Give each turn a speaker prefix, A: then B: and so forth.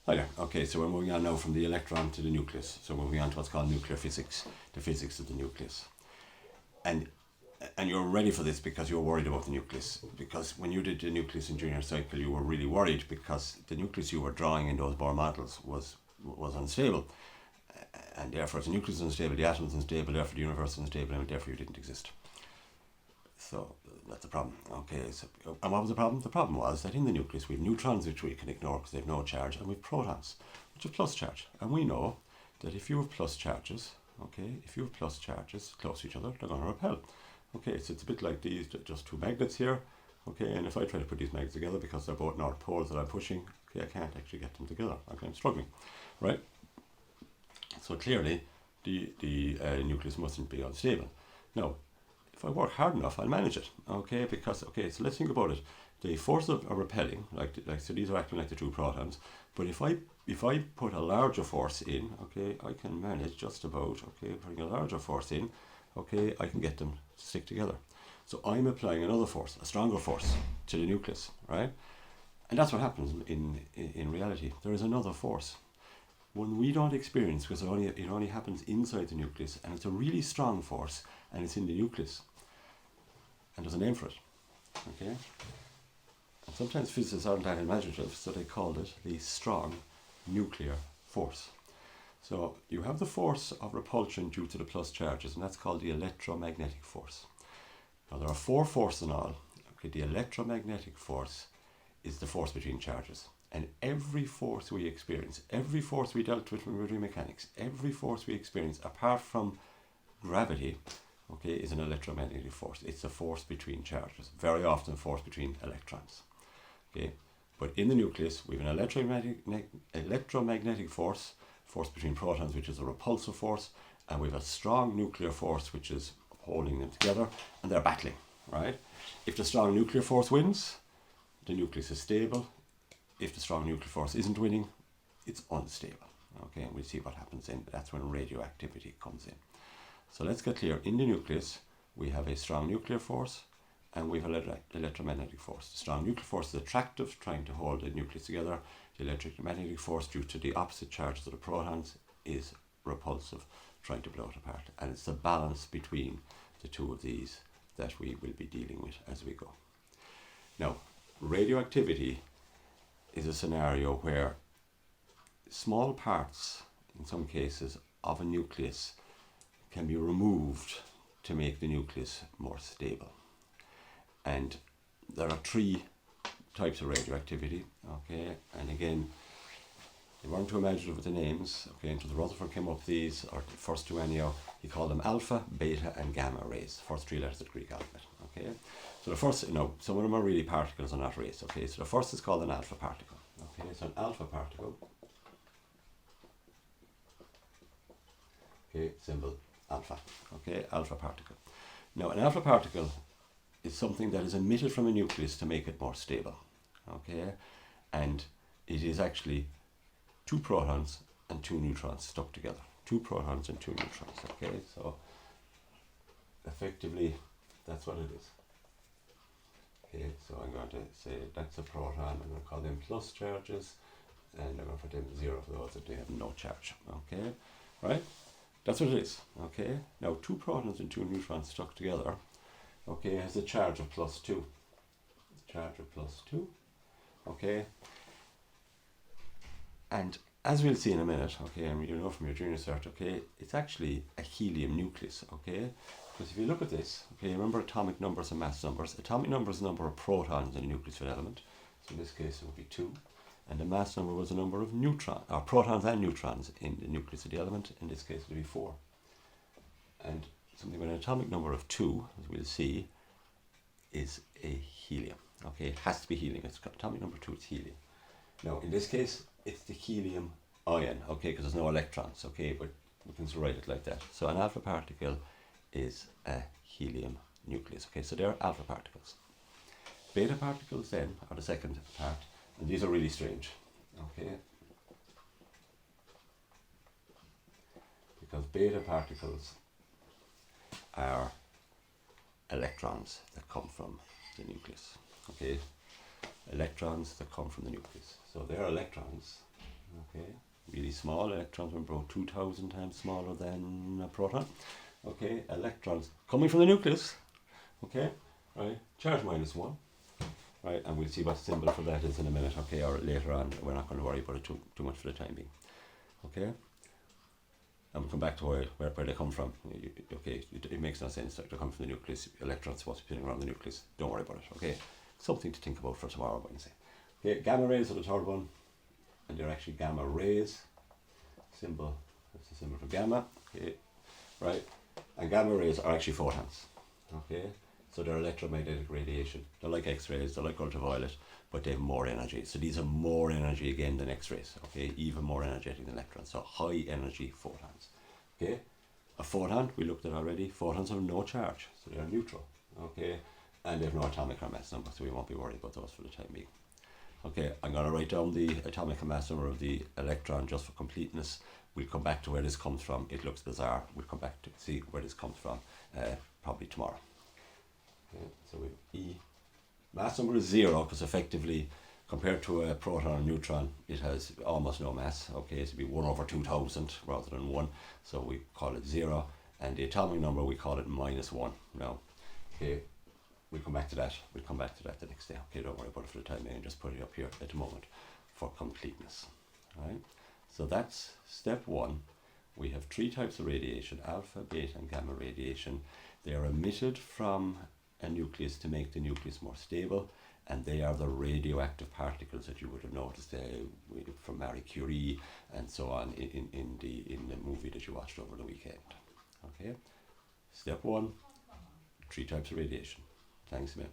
A: Hi there. Okay, so we're moving on now from the electron to the nucleus. So moving on to what's called nuclear physics, the physics of the nucleus. And you're ready for this because you're worried about the nucleus. Because when you did the nucleus in junior cycle, you were really worried because the nucleus you were drawing in those Bohr models was unstable. And therefore, if the nucleus is unstable, the atom is unstable, therefore the universe is unstable, and therefore you didn't exist. So that's the problem. Okay, so, and what was the problem? The problem was that in the nucleus we have neutrons, which we can ignore because they have no charge, and we have protons, which have plus charge. And we know that if you have plus charges, okay, if you have plus charges close to each other, they're going to repel. Okay, so it's a bit like these, just two magnets here. Okay, and if I try to put these magnets together because they're both north poles that I'm pushing, okay, I can't actually get them together. Okay, I'm struggling, right? So clearly, the nucleus mustn't be unstable. Now, if I work hard enough, I'll manage it. Okay, because okay, so let's think about it. The forces are repelling, like so these are acting like the two protons. But if I put a larger force in, okay, I can manage just about. Okay, putting a larger force in, okay, I can get them to stick together. So I'm applying another force, a stronger force, to the nucleus, right? And that's what happens in reality. There is another force. One we don't experience because it only happens inside the nucleus, and it's a really strong force, and it's in the nucleus. And there's a name for it. Okay? And sometimes physicists aren't that imaginative, so they called it the strong nuclear force. So you have the force of repulsion due to the plus charges, and that's called the electromagnetic force. Now there are four forces in all. Okay, the electromagnetic force is the force between charges. And every force we experience, every force we dealt with when we were doing mechanics, every force we experience apart from gravity, okay, is an electromagnetic force. It's a force between charges, very often a force between electrons. Okay, but in the nucleus we have an electromagnetic force between protons, which is a repulsive force, and we have a strong nuclear force which is holding them together, and they're battling, right? If the strong nuclear force wins, the nucleus is stable. If the strong nuclear force isn't winning, it's unstable. Okay, and we'll see what happens then. That's when radioactivity comes in. So let's get clear. In the nucleus, we have a strong nuclear force and we have an electromagnetic force. The strong nuclear force is attractive, trying to hold the nucleus together. The electromagnetic force, due to the opposite charges of the protons, is repulsive, trying to blow it apart. And it's the balance between the two of these that we will be dealing with as we go. Now, radioactivity is a scenario where small parts, in some cases, of a nucleus can be removed to make the nucleus more stable. And there are three types of radioactivity, okay, and again, they weren't too imaginative with the names, okay, until Rutherford came up with these, or the first two anyhow. He called them alpha, beta, and gamma rays, first three letters of the Greek alphabet, okay. So the first, some of them are really particles and not rays, okay. So the first is called an alpha particle, okay. So an alpha particle, okay, symbol alpha, okay, alpha particle. Now an alpha particle is something that is emitted from a nucleus to make it more stable, okay, and it is actually two protons and two neutrons stuck together. Two protons and two neutrons, okay, so effectively that's what it is. Okay, so I'm going to say that's a proton, I'm going to call them plus charges, and I'm going to put them 0 for those that they have no charge, okay, right? That's what it is, okay? Now, two protons and two neutrons stuck together, okay, has a charge of plus 2. Charge of plus 2, okay? And as we'll see in a minute, okay, and you know from your junior cert, okay, it's actually a helium nucleus, okay? Because if you look at this, okay, remember atomic numbers and mass numbers. Atomic number is the number of protons in a nucleus of an element. So in this case it would be 2. And the mass number was the number of protons and neutrons in the nucleus of the element. In this case it would be 4. And something with an atomic number of 2, as we'll see, is a helium. Okay, it has to be helium. It's got atomic number 2, it's helium. Now in this case it's the helium ion, okay, because there's no electrons, okay, but we can write it like that. So an alpha particle is a helium nucleus, okay, so they're alpha particles. Beta particles then are the second part, and these are really strange, okay, because beta particles are electrons that come from the nucleus, okay, electrons that come from the nucleus. So they're electrons, really small. Electrons are about 2,000 times smaller than a proton. Okay, electrons coming from the nucleus. Okay, right, charge -1. Right, and we'll see what symbol for that is in a minute, okay, or later on. We're not going to worry about it too much for the time being. Okay, and we'll come back to where they come from. Okay, it makes no sense to come from the nucleus. Electrons supposed to be spinning around the nucleus. Don't worry about it, okay? Something to think about for tomorrow, Wednesday. Okay, gamma rays are the third one, and they're actually gamma rays. Symbol, that's the symbol for gamma, okay, right? And gamma rays are actually photons, okay? So they're electromagnetic radiation. They're like X-rays, they're like ultraviolet, but they have more energy. So these are more energy again than X-rays, okay? Even more energetic than electrons. So high energy photons, okay? A photon, we looked at already, photons have no charge, so they're neutral, okay? And they have no atomic mass number, so we won't be worried about those for the time being. Okay, I'm going to write down the atomic mass number of the electron just for completeness. We'll come back to where this comes from. It looks bizarre. We'll come back to see where this comes from probably tomorrow. Okay, so we have E. Mass number is 0 because effectively, compared to a proton or neutron, it has almost no mass. Okay, it would be 1 over 2,000 rather than 1. So we call it 0. And the atomic number, we call it -1. Now, okay, we'll come back to that. We'll come back to that the next day. Okay, don't worry about it for the time being. Just put it up here at the moment for completeness. All right. So that's step 1. We have 3 types of radiation: alpha, beta, and gamma radiation. They are emitted from a nucleus to make the nucleus more stable, and they are the radioactive particles that you would have noticed from Marie Curie and so on in the movie that you watched over the weekend. Okay. Step 1. 3 types of radiation. Thanks, man.